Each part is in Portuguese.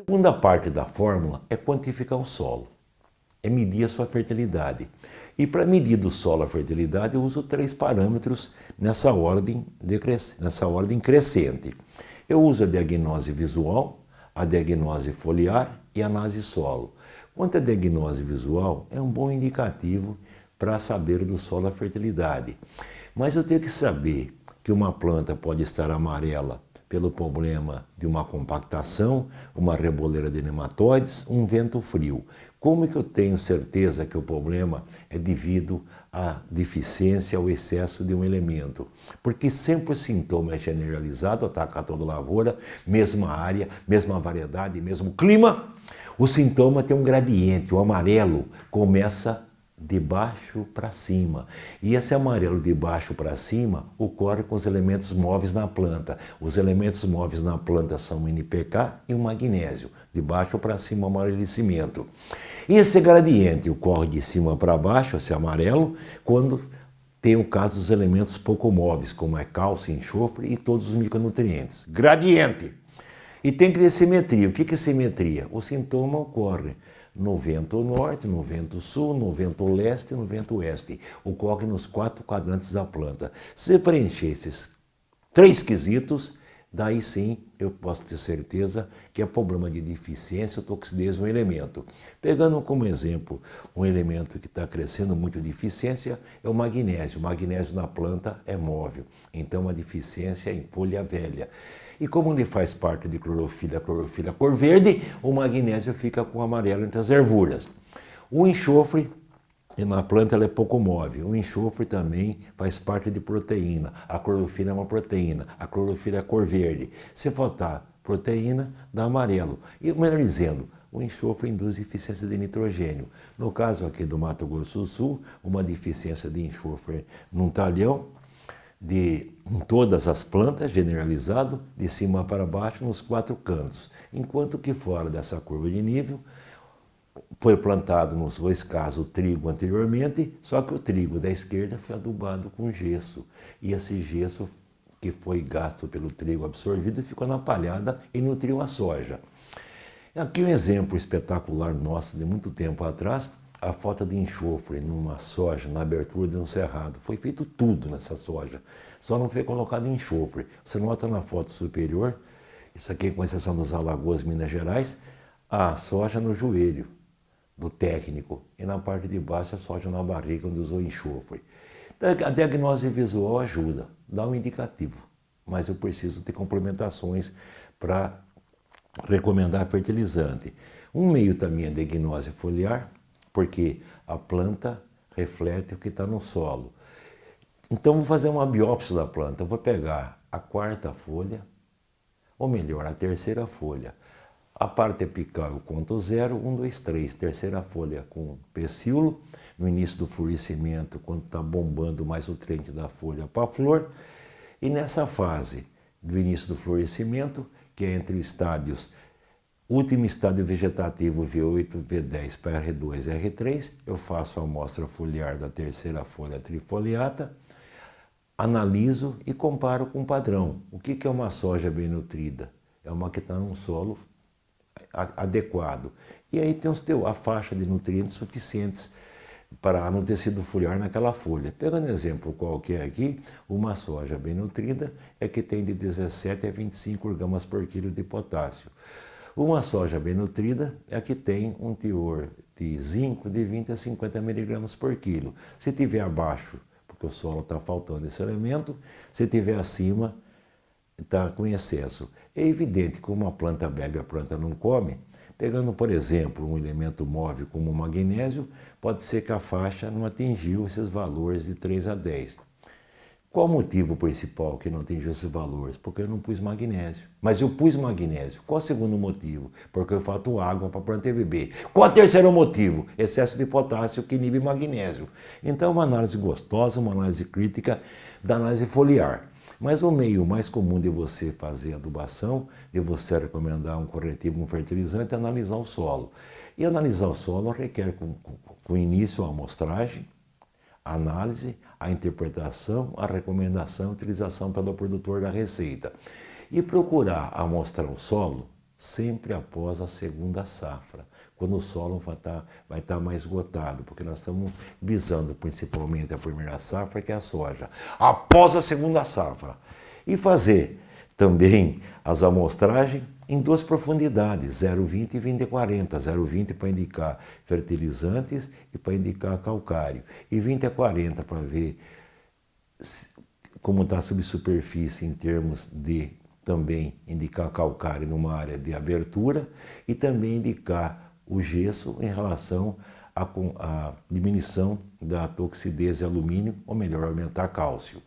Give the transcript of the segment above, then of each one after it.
segunda parte da fórmula é quantificar o solo, é medir a sua fertilidade. E para medir do solo a fertilidade, eu uso 3 parâmetros nessa ordem crescente. Eu uso a diagnose visual, a diagnose foliar e a análise solo. Quanto à diagnose visual, é um bom indicativo para saber do solo a fertilidade. Mas eu tenho que saber que uma planta pode estar amarela pelo problema de uma compactação, uma reboleira de nematóides, um vento frio. Como que eu tenho certeza que o problema é devido à deficiência ou excesso de um elemento? Porque sempre o sintoma é generalizado, ataca toda a lavoura, mesma área, mesma variedade, mesmo clima. O sintoma tem um gradiente, o amarelo começa de baixo para cima. E esse amarelo de baixo para cima ocorre com os elementos móveis na planta. Os elementos móveis na planta são o NPK e o magnésio. De baixo para cima, o amarelecimento. E esse gradiente ocorre de cima para baixo, esse amarelo, quando tem o caso dos elementos pouco móveis, como é cálcio, enxofre e todos os micronutrientes. Gradiente! E tem que ter simetria. O que é simetria? O sintoma ocorre no vento norte, no vento sul, no vento leste e no vento oeste. Ocorre nos 4 quadrantes da planta. Se preencher esses 3 quesitos, daí sim eu posso ter certeza que é problema de deficiência ou toxidez de um elemento. Pegando como exemplo um elemento que está crescendo muito deficiência, é o magnésio. O magnésio na planta é móvel, então a deficiência é em folha velha. E como ele faz parte de clorofila cor verde, o magnésio fica com amarelo entre as nervuras. O enxofre, na planta ela é pouco móvel. O enxofre também faz parte de proteína. A clorofila é uma proteína. A clorofila é cor verde. Se faltar proteína, dá amarelo. E melhor dizendo, o enxofre induz deficiência de nitrogênio. No caso aqui do Mato Grosso do Sul, uma deficiência de enxofre num talhão, em todas as plantas, generalizado, de cima para baixo, nos 4 cantos. Enquanto que fora dessa curva de nível, foi plantado nos 2 casos o trigo anteriormente, só que o trigo da esquerda foi adubado com gesso. E esse gesso que foi gasto pelo trigo absorvido ficou na palhada e nutriu a soja. Aqui um exemplo espetacular nosso de muito tempo atrás, a falta de enxofre numa soja, na abertura de um cerrado. Foi feito tudo nessa soja, só não foi colocado enxofre. Você nota na foto superior, isso aqui com exceção das Alagoas, Minas Gerais, a soja no joelho do técnico e na parte de baixo a soja na barriga onde usou enxofre. A diagnose visual ajuda, dá um indicativo, mas eu preciso de complementações para recomendar fertilizante. Um meio também é a diagnose foliar, porque a planta reflete o que está no solo. Então, vou fazer uma biópsia da planta. Eu vou pegar a 4ª folha, ou melhor, a 3ª folha. A parte apical eu conto 0, 1, 2, 3. 3ª folha com pecíolo, no início do florescimento, quando está bombando mais o nutriente da folha para a flor. E nessa fase do início do florescimento, que é entre os estádios último estádio vegetativo V8, V10 para R2 e R3, eu faço a amostra foliar da 3ª folha trifoliata, analiso e comparo com o padrão. O que é uma soja bem nutrida? É uma que está num solo adequado. E aí tem a faixa de nutrientes suficientes para no tecido foliar naquela folha. Pegando exemplo qualquer aqui, uma soja bem nutrida é que tem de 17 a 25 gramas por quilo de potássio. Uma soja bem nutrida é a que tem um teor de zinco de 20 a 50 miligramas por quilo. Se tiver abaixo, porque o solo está faltando esse elemento, se tiver acima, está com excesso. É evidente que uma planta bebe, a planta não come. Pegando, por exemplo, um elemento móvel como o magnésio, pode ser que a faixa não atingiu esses valores de 3 a 10. Qual o motivo principal que não atingiu esses valores? Porque eu não pus magnésio. Mas eu pus magnésio. Qual o segundo motivo? Porque eu falto água para a planta beber. Qual o terceiro motivo? Excesso de potássio que inibe magnésio. Então, uma análise gostosa, uma análise crítica da análise foliar. Mas o meio mais comum de você fazer adubação, de você recomendar um corretivo, um fertilizante, é analisar o solo. E analisar o solo requer, com início, a amostragem, a análise, a interpretação, a recomendação e utilização pelo produtor da receita. E procurar amostrar o solo sempre após a segunda safra, quando o solo vai estar mais esgotado, porque nós estamos visando principalmente a primeira safra, que é a soja, após a segunda safra. E fazer também as amostragens em duas profundidades, 0,20 e 20,40. 0,20 para indicar fertilizantes e para indicar calcário. E 20 a 40 para ver como está a subsuperfície em termos de também indicar calcário numa área de abertura e também indicar o gesso em relação à diminuição da toxidez de alumínio, ou melhor, aumentar cálcio.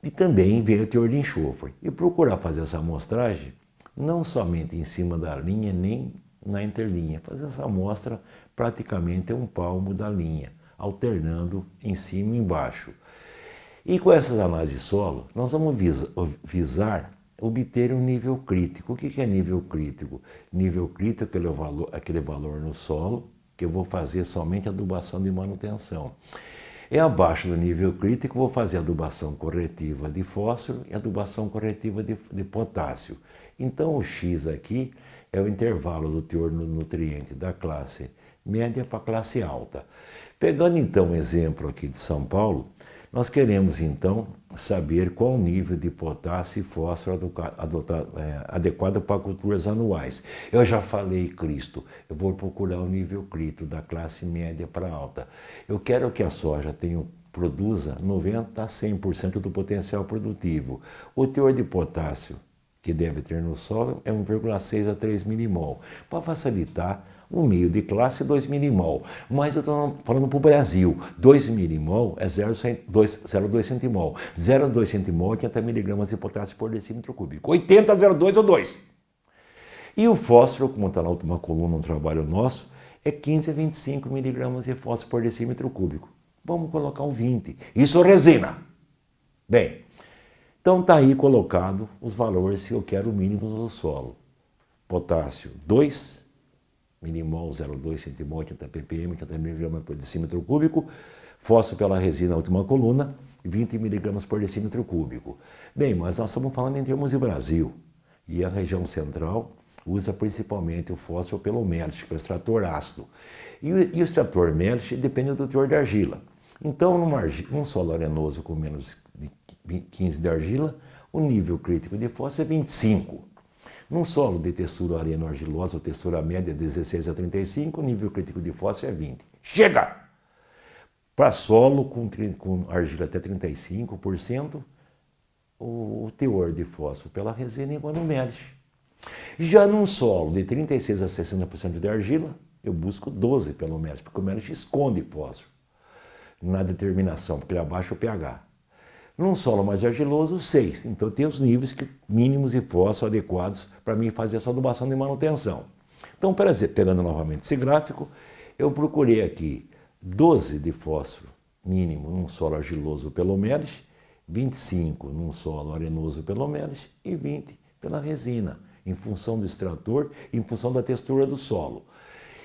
E também ver o teor de enxofre. E procurar fazer essa amostragem não somente em cima da linha, nem na interlinha. Fazer essa amostra praticamente um palmo da linha, alternando em cima e embaixo. E com essas análises de solo, nós vamos visar obter um nível crítico. O que é nível crítico? Nível crítico é aquele valor no solo que eu vou fazer somente adubação de manutenção. E abaixo do nível crítico, vou fazer adubação corretiva de fósforo e adubação corretiva de potássio. Então, o X aqui é o intervalo do teor no nutriente da classe média para a classe alta. Pegando, então, um exemplo aqui de São Paulo, nós queremos, então, saber qual o nível de potássio e fósforo adequado para culturas anuais. Eu já falei, Cristo, eu vou procurar o nível crítico da classe média para alta. Eu quero que a soja produza 90% a 100% do potencial produtivo. O teor de potássio que deve ter no solo é 1,6 a 3 milimol. Para facilitar, o meio de classe é 2 milimol. Mas eu estou falando para o Brasil, 2 milimol é 0,2 centimol. 0,2 centimol é 80 miligramas de potássio por decímetro cúbico. 80, 0,2 ou 2. E o fósforo, como está na última coluna no trabalho nosso, é 15 a 25 miligramas de fósforo por decímetro cúbico. Vamos colocar o 20. Isso é resina. Bem, então está aí colocado os valores que eu quero mínimos no solo. Potássio 2 milimol, 0,2 centimol, 80 ppm, 80 mg por decímetro cúbico. Fósforo pela resina, última coluna, 20 mg por decímetro cúbico. Bem, mas nós estamos falando em termos de Brasil. E a região central usa principalmente o fósforo pelo melt, que é o extrator ácido. E o extrator melt depende do teor de argila. Então, num solo arenoso com menos de 15 de argila, o nível crítico de fósforo é 25. Num solo de textura areno-argilosa, ou textura média 16 a 35, o nível crítico de fósforo é 20. Chega! Para solo com argila até 35%, o teor de fósforo pela resina é igual no melt. Já num solo de 36 a 60% de argila, eu busco 12 pelo melt, porque o melt esconde fósforo na determinação, porque ele abaixa o pH. Num solo mais argiloso, 6. Então tem os níveis mínimos de fósforo adequados para mim fazer essa adubação de manutenção. Então, pegando novamente esse gráfico, eu procurei aqui 12 de fósforo mínimo num solo argiloso pelo melt, 25 num solo arenoso pelo melt e 20 pela resina, em função do extrator, em função da textura do solo.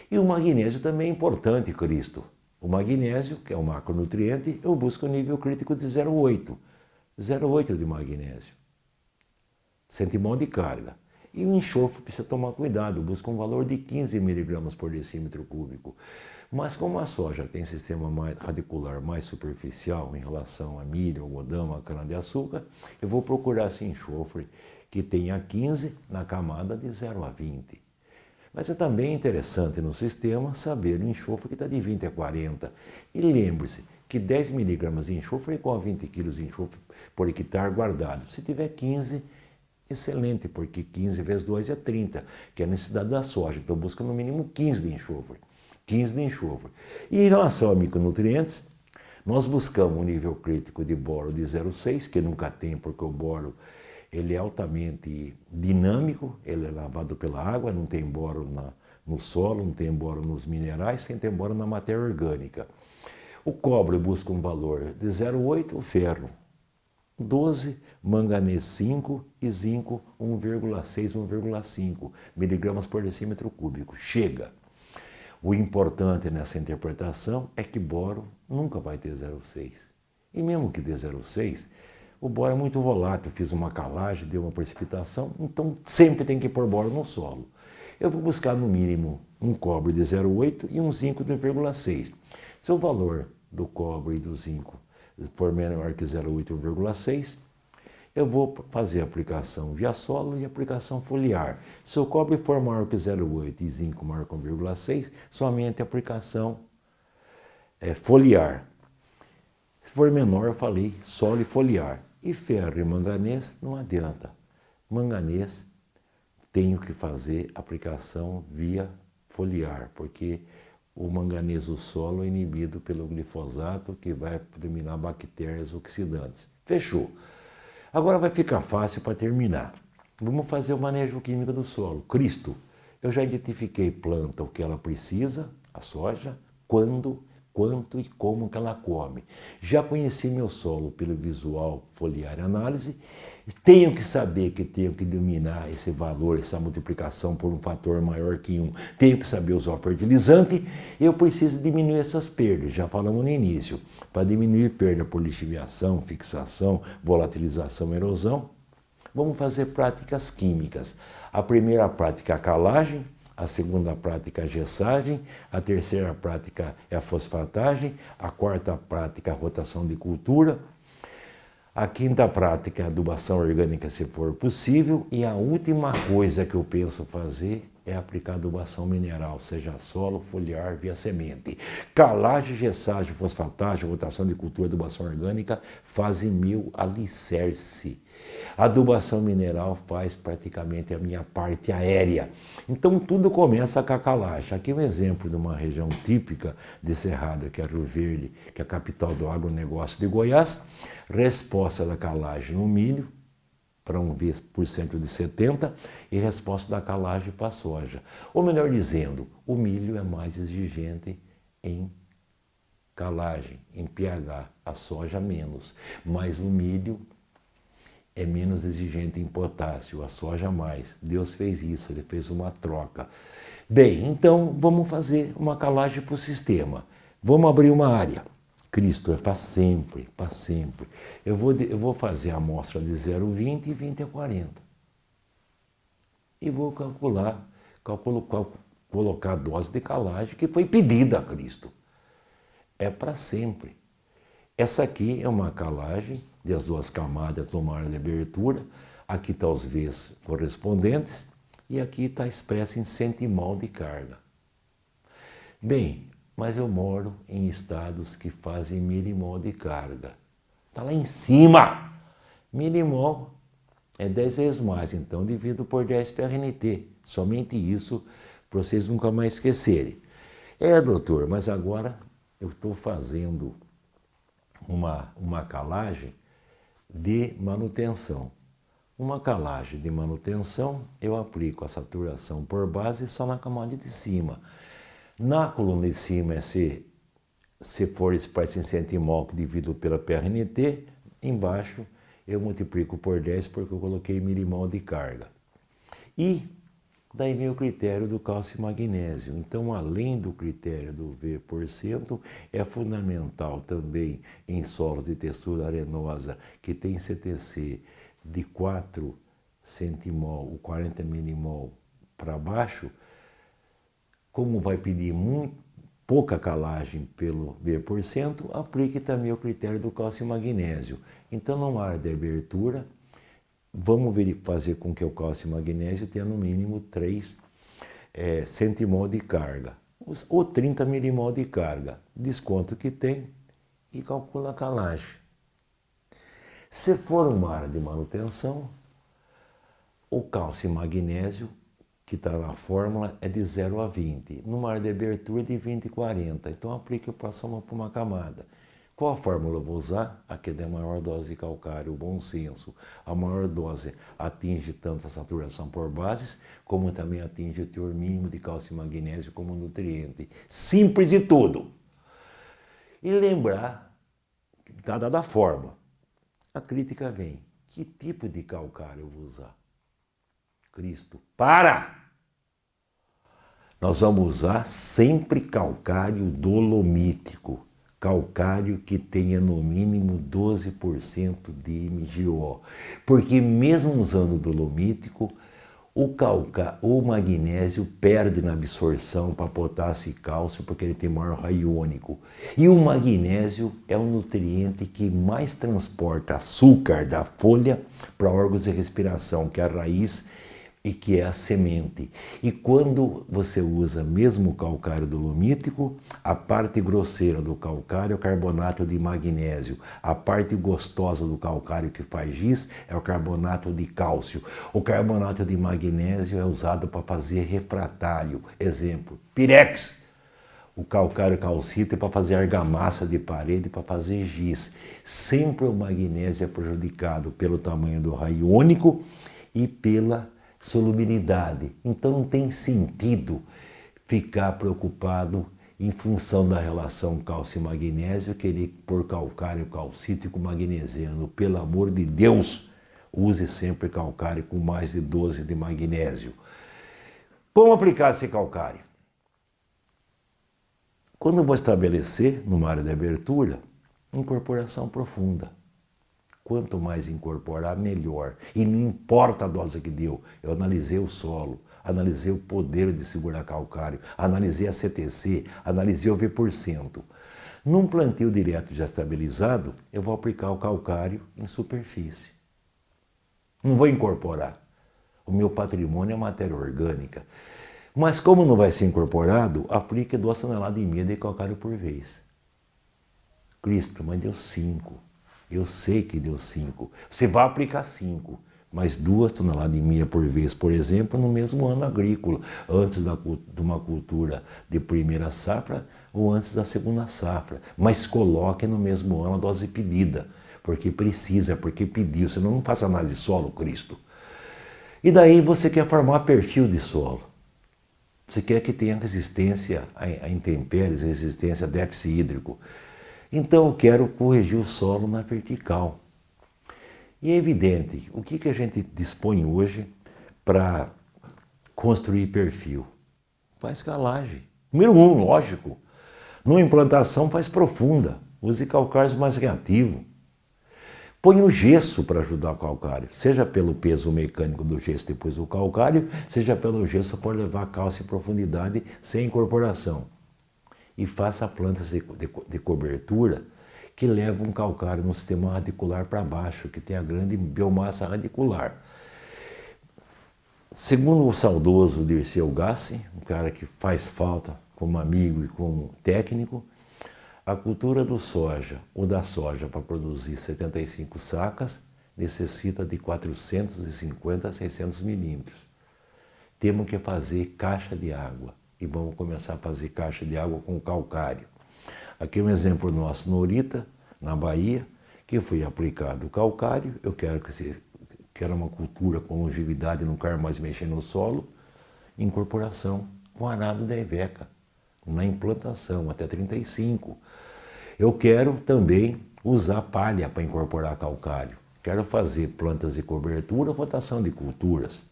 E o magnésio também é importante, Cristo. O magnésio, que é um macronutriente, eu busco o nível crítico de 0,8. 0,8 de magnésio. Centimol de carga. E o enxofre precisa tomar cuidado, busca um valor de 15 miligramas por decímetro cúbico. Mas como a soja tem sistema radicular mais superficial em relação a milho, algodão, a cana-de-açúcar, eu vou procurar esse enxofre que tenha 15 na camada de 0 a 20. Mas é também interessante no sistema saber o enxofre que está de 20 a 40. E lembre-se que 10 miligramas de enxofre é igual a 20 quilos de enxofre por hectare guardado. Se tiver 15, excelente, porque 15 vezes 2 é 30, que é a necessidade da soja. Então busca no mínimo 15 de enxofre. 15 de enxofre. E em relação a micronutrientes, nós buscamos um nível crítico de boro de 0,6, que nunca tem, porque o boro ele é altamente dinâmico, ele é lavado pela água, não tem boro no solo, não tem boro nos minerais, tem boro na matéria orgânica. O cobre busca um valor de 0,8, o ferro 12, manganês 5 e zinco 1,6, 1,5 miligramas por decímetro cúbico. Chega! O importante nessa interpretação é que boro nunca vai ter 0,6. E mesmo que dê 0,6, O boro é muito volátil, fiz uma calagem, deu uma precipitação, então sempre tem que pôr boro no solo. Eu vou buscar no mínimo um cobre de 0,8 e um zinco de 1,6. Se o valor do cobre e do zinco for menor que 0,8 e 1,6, eu vou fazer a aplicação via solo e aplicação foliar. Se o cobre for maior que 0,8 e zinco maior que 1,6, somente a aplicação foliar. Se for menor, eu falei solo e foliar. E ferro e manganês não adianta. Manganês tenho que fazer aplicação via foliar, porque o manganês do solo é inibido pelo glifosato, que vai eliminar bactérias oxidantes. Fechou. Agora vai ficar fácil para terminar. Vamos fazer o manejo químico do solo. Cristo, eu já identifiquei planta, o que ela precisa, a soja, quando, quanto e como que ela come. Já conheci meu solo pelo visual, foliar e análise. Tenho que saber que tenho que dominar esse valor, essa multiplicação por um fator maior que 1. Tenho que saber usar o fertilizante. Eu preciso diminuir essas perdas, já falamos no início. Para diminuir perda por lixiviação, fixação, volatilização, erosão, vamos fazer práticas químicas. A primeira prática é a calagem, a segunda prática é a gessagem, a terceira prática é a fosfatagem, a quarta prática é a rotação de cultura, a quinta prática é a adubação orgânica, se for possível, e a última coisa que eu penso fazer é aplicar adubação mineral, seja solo, foliar, via semente. Calagem, gessagem, fosfatagem, rotação de cultura, adubação orgânica fazem meu alicerce. A adubação mineral faz praticamente a minha parte aérea. Então tudo começa com a calagem. Aqui é um exemplo de uma região típica de Cerrado, que é Rio Verde, que é a capital do agronegócio de Goiás. Resposta da calagem no milho, para 1% de 70%, e resposta da calagem para a soja. Ou melhor dizendo, o milho é mais exigente em calagem, em pH, a soja menos, mas o milho é menos exigente em potássio, a soja mais. Deus fez isso, ele fez uma troca. Bem, então vamos fazer uma calagem para o sistema. Vamos abrir uma área. Cristo, é para sempre, para sempre. Eu vou fazer a amostra de 0,20 e 20 a 40. E vou colocar a dose de calagem que foi pedida a Cristo. É para sempre. Essa aqui é uma calagem das duas camadas do mar de abertura. Aqui está os Vs correspondentes e aqui está expresso em centimol de carga. Bem, mas eu moro em estados que fazem milimol de carga. Está lá em cima. Milimol é 10 vezes mais, então divido por 10 PRNT. Somente isso, para vocês nunca mais esquecerem. Doutor, mas agora eu estou fazendo uma calagem de manutenção. Uma calagem de manutenção, eu aplico a saturação por base só na camada de cima. Na coluna de cima, se for expresso em centimol, que divido pela PRNT, embaixo eu multiplico por 10 porque eu coloquei milimol de carga. E daí vem o critério do cálcio e magnésio. Então, além do critério do V%, é fundamental também em solos de textura arenosa que tem CTC de 4 centimol ou 40 milimol para baixo, como vai pedir pouca calagem pelo V%, aplique também o critério do cálcio e magnésio. Então, numa área de abertura, vamos fazer com que o cálcio e magnésio tenha no mínimo 3 centimol de carga, ou 30 milimol de carga. Desconto que tem e calcula a calagem. Se for uma área de manutenção, o cálcio e magnésio, que está na fórmula, é de 0 a 20. Numa área de abertura é de 20 a 40. Então aplique o próximo para uma camada. Qual a fórmula eu vou usar? Aqui é da maior dose de calcário, o bom senso. A maior dose atinge tanto a saturação por bases, como também atinge o teor mínimo de cálcio e magnésio como nutriente. Simples de tudo. E lembrar, dada a fórmula, a crítica vem. Que tipo de calcário eu vou usar? Cristo, para! Nós vamos usar sempre calcário dolomítico. calcário que tenha no mínimo 12% de MgO. Porque mesmo usando dolomítico, o magnésio perde na absorção para potássio e cálcio porque ele tem maior raio iônico. E o magnésio é o nutriente que mais transporta açúcar da folha para órgãos de respiração, que é a raiz e que é a semente. E quando você usa mesmo o calcário dolomítico, a parte grosseira do calcário é o carbonato de magnésio. A parte gostosa do calcário que faz giz é o carbonato de cálcio. O carbonato de magnésio é usado para fazer refratário. Exemplo, pirex. O calcário calcita é para fazer argamassa de parede, para fazer giz. Sempre o magnésio é prejudicado pelo tamanho do raio iônico e pela solubilidade. Então não tem sentido ficar preocupado em função da relação cálcio e magnésio, querer pôr calcário calcítico magnesiano. Pelo amor de Deus, use sempre calcário com mais de 12 de magnésio. Como aplicar esse calcário? Quando eu vou estabelecer, numa área de abertura, incorporação profunda. Quanto mais incorporar, melhor. E não importa a dose que deu. Eu analisei o solo, analisei o poder de segurar calcário, analisei a CTC, analisei o V%. Num plantio direto já estabilizado, eu vou aplicar o calcário em superfície. Não vou incorporar. O meu patrimônio é matéria orgânica. Mas como não vai ser incorporado, aplique 2 toneladas e meia de calcário por vez. Cristo, mas deu 5. Eu sei que deu 5. Você vai aplicar 5, mas 2 toneladas e meia por vez, por exemplo, no mesmo ano agrícola, antes de uma cultura de primeira safra ou antes da segunda safra. Mas coloque no mesmo ano a dose pedida, porque precisa, porque pediu, senão não faça análise de solo, Cristo. E daí você quer formar perfil de solo. Você quer que tenha resistência a intempéries, resistência a déficit hídrico. Então eu quero corrigir o solo na vertical. E é evidente, o que a gente dispõe hoje para construir perfil? Faz calagem. Número 1, lógico. Numa implantação faz profunda. Use calcários mais reativos. Põe o gesso para ajudar o calcário, seja pelo peso mecânico do gesso depois do calcário, seja pelo gesso para levar cálcio em profundidade sem incorporação. E faça plantas de cobertura que levam calcário no sistema radicular para baixo, que tem a grande biomassa radicular. Segundo o saudoso Dirceu Gassi, um cara que faz falta como amigo e como técnico, a cultura do soja ou da soja para produzir 75 sacas necessita de 450 a 600 milímetros. Temos que fazer caixa de água. E vamos começar a fazer caixa de água com calcário. Aqui é um exemplo nosso no Orita, na Bahia, que foi aplicado o calcário. Eu quero que era uma cultura com longevidade, não quero mais mexer no solo. Incorporação com arado da Iveca, na implantação, até 35. Eu quero também usar palha para incorporar calcário. Quero fazer plantas de cobertura, rotação de culturas.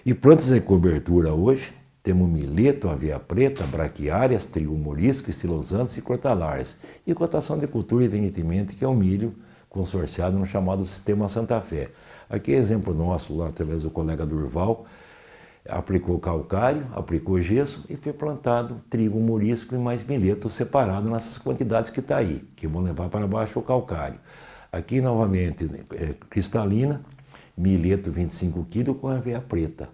E plantas de cobertura hoje, temos mileto, aveia preta, braquiárias, trigo morisco, estilosantes e crotalares. E cotação de cultura, evidentemente, que é o milho consorciado no chamado Sistema Santa Fé. Aqui é exemplo nosso, lá através do colega Durval, aplicou calcário, aplicou gesso e foi plantado trigo morisco e mais mileto separado nessas quantidades que está aí, que vão levar para baixo o calcário. Aqui, novamente, cristalina, mileto 25 kg com aveia preta,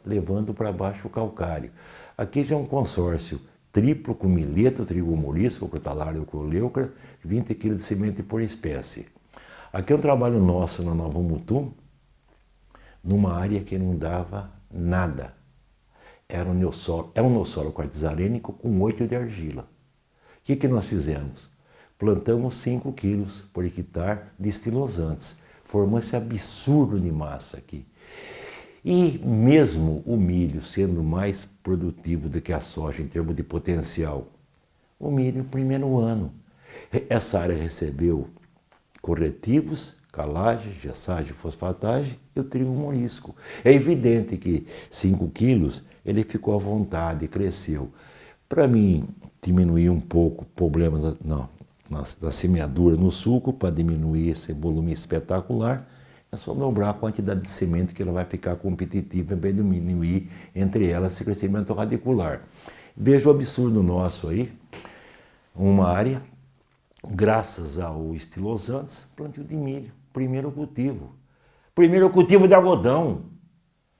levando para baixo o calcário. Aqui já é um consórcio triplo com mileto, trigo morisco, crotalário ou croleucra, 20 kg de semente por espécie. Aqui é um trabalho nosso na Nova Mutum, numa área que não dava nada. É um neossolo quartzarênico com 8 de argila. O que nós fizemos? Plantamos 5 quilos por hectare de estilosantes. Formou esse absurdo de massa aqui. E mesmo o milho sendo mais produtivo do que a soja em termos de potencial, o milho no primeiro ano. Essa área recebeu corretivos, calagem, gessagem, fosfatagem e o trigo morisco. É evidente que 5 quilos ele ficou à vontade, cresceu. Para mim diminuir um pouco problemas da semeadura no suco, para diminuir esse volume espetacular, é só dobrar a quantidade de semente que ela vai ficar competitiva para diminuir entre elas esse crescimento radicular. Veja o absurdo nosso aí, uma área, graças ao estilosantes, plantio de milho, primeiro cultivo de algodão,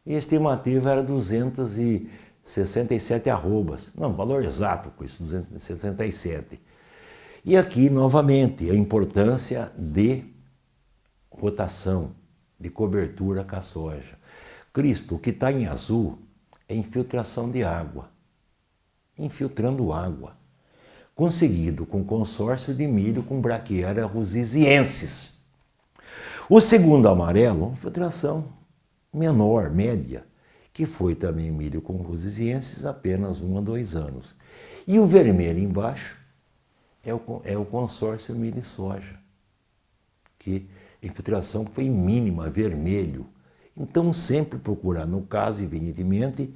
e a estimativa era 267 arrobas, não, valor exato com isso, 267. E aqui, novamente, a importância de rotação, de cobertura com a soja. Cristo, o que está em azul é infiltração de água, infiltrando água, conseguido com consórcio de milho com Braquiária rosiziensis. O segundo amarelo, infiltração menor, média, que foi também milho com rosiziensis apenas 1 a 2 anos. E o vermelho embaixo é o consórcio milho e soja, que a infiltração foi mínima, vermelho. Então sempre procurar, no caso, evidentemente,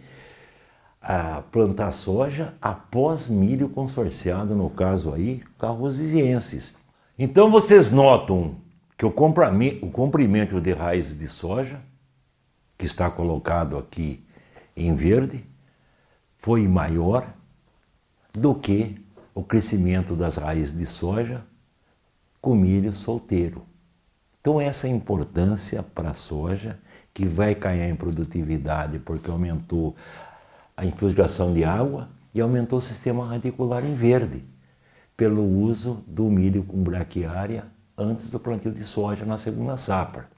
plantar soja após milho consorciado, no caso aí, rosiziensis. Então vocês notam que o comprimento de raízes de soja, que está colocado aqui em verde, foi maior do que o crescimento das raízes de soja com milho solteiro. Então essa é a importância para a soja, que vai cair em produtividade porque aumentou a infiltração de água e aumentou o sistema radicular em verde, pelo uso do milho com braquiária antes do plantio de soja na segunda safra.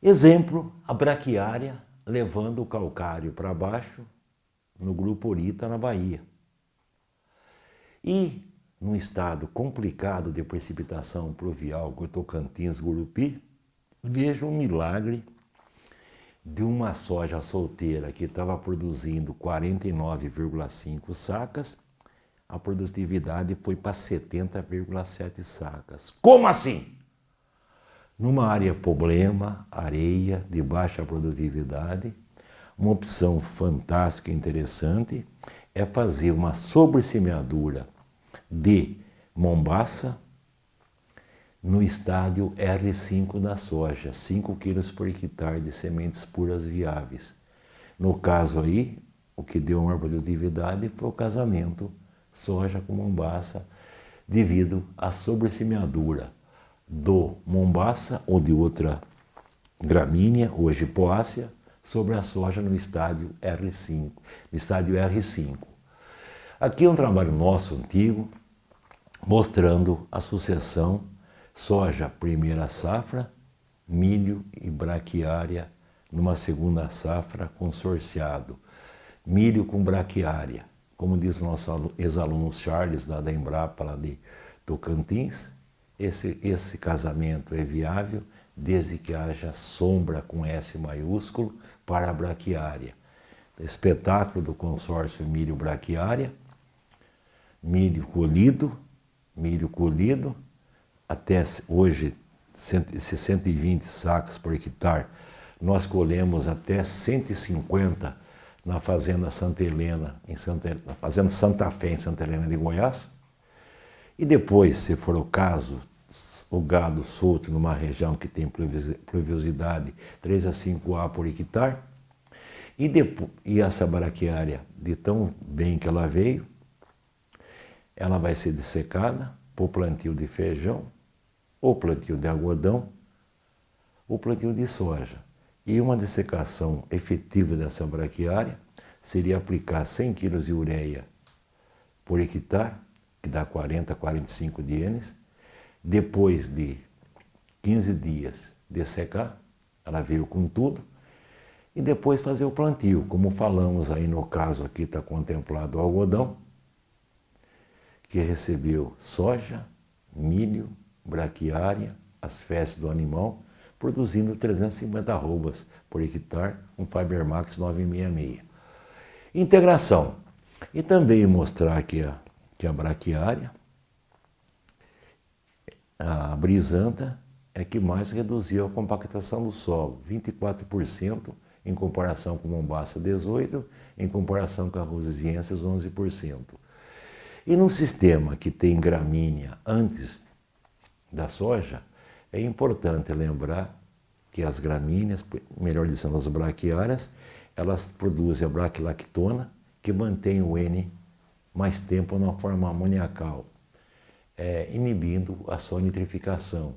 Exemplo, a braquiária levando o calcário para baixo no Grupo Ourita, na Bahia. E num estado complicado de precipitação pluvial, Tocantins, Gurupi, vejo um milagre de uma soja solteira que estava produzindo 49,5 sacas, a produtividade foi para 70,7 sacas. Como assim? Numa área problema, areia, de baixa produtividade, uma opção fantástica e interessante é fazer uma sobressemeadura de mombaça no estádio R5 da soja, 5 kg por hectare de sementes puras viáveis. No caso aí, o que deu uma produtividade foi o casamento soja com mombaça, devido à sobressemeadura do mombaça ou de outra gramínea, hoje poácea, sobre a soja no estádio R5, no estádio R5. Aqui é um trabalho nosso antigo, mostrando a sucessão soja primeira safra, milho e braquiária numa segunda safra consorciado. Milho com braquiária, como diz o nosso ex-aluno Charles, da Embrapa, lá de Tocantins, esse casamento é viável desde que haja sombra com S maiúsculo para a braquiária. Espetáculo do consórcio milho braquiária, milho colhido, até hoje 120 sacas por hectare, nós colhemos até 150 na Fazenda Santa Helena, na Fazenda Santa Fé, em Santa Helena de Goiás. E depois, se for o caso, o gado solto numa região que tem pluviosidade 3 a 5 A por hectare, e essa braquiária, de tão bem que ela veio, ela vai ser dessecada por plantio de feijão, ou plantio de algodão, ou plantio de soja. E uma dessecação efetiva dessa braquiária seria aplicar 100 kg de ureia por hectare, que dá 40 a 45 dienes. Depois de 15 dias dessecar, ela veio com tudo, e depois fazer o plantio. Como falamos aí no caso aqui, está contemplado o algodão, que recebeu soja, milho, braquiária, as fezes do animal, produzindo 350 arrobas por hectare, um Fibermax 966. Integração. E também mostrar que a braquiária, a brisanta, é que mais reduziu a compactação do solo, 24% em comparação com Mombaça 18%, em comparação com a Rosienses 11%. E num sistema que tem gramínea antes da soja, é importante lembrar que as gramíneas, melhor dizendo as braquiárias, elas produzem a braquilactona, que mantém o N mais tempo na forma amoniacal, inibindo a sua nitrificação.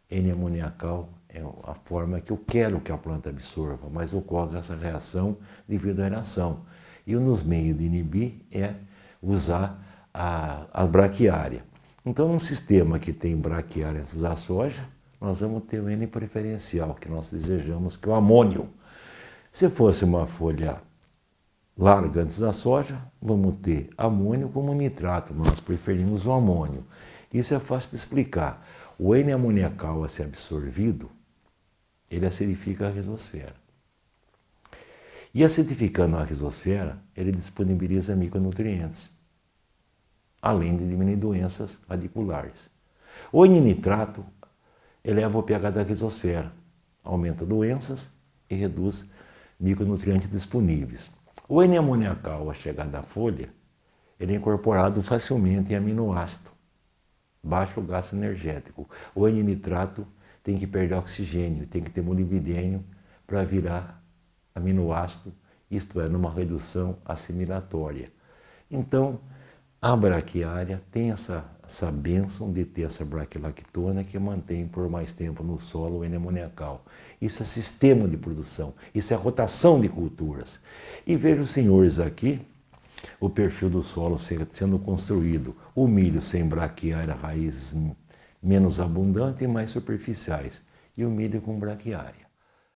N-amoniacal é a forma que eu quero que a planta absorva, mas ocorre essa reação devido à aeração. E um dos meios de inibir é usar a braquiária. Então, num sistema que tem braquiária antes da soja, nós vamos ter o N preferencial, que nós desejamos, que é o amônio. Se fosse uma folha larga antes da soja, vamos ter amônio como nitrato, nós preferimos o amônio. Isso é fácil de explicar. O N-amoniacal a ser absorvido, ele acidifica a rizosfera. E acidificando a rizosfera, ele disponibiliza micronutrientes, além de diminuir doenças radiculares. O N-nitrato eleva o pH da rizosfera, aumenta doenças e reduz micronutrientes disponíveis. O N-amoniacal, a chegar da folha, ele é incorporado facilmente em aminoácido, baixo gasto energético. O N-nitrato tem que perder oxigênio, tem que ter molibdênio para virar aminoácido, isto é, numa redução assimilatória. Então, a braquiária tem essa bênção de ter essa braquilactona que mantém por mais tempo no solo o N-amoniacal. Isso é sistema de produção, isso é rotação de culturas. E veja os senhores aqui, o perfil do solo sendo construído, o milho sem braquiária, raízes menos abundantes e mais superficiais, e o milho com braquiária.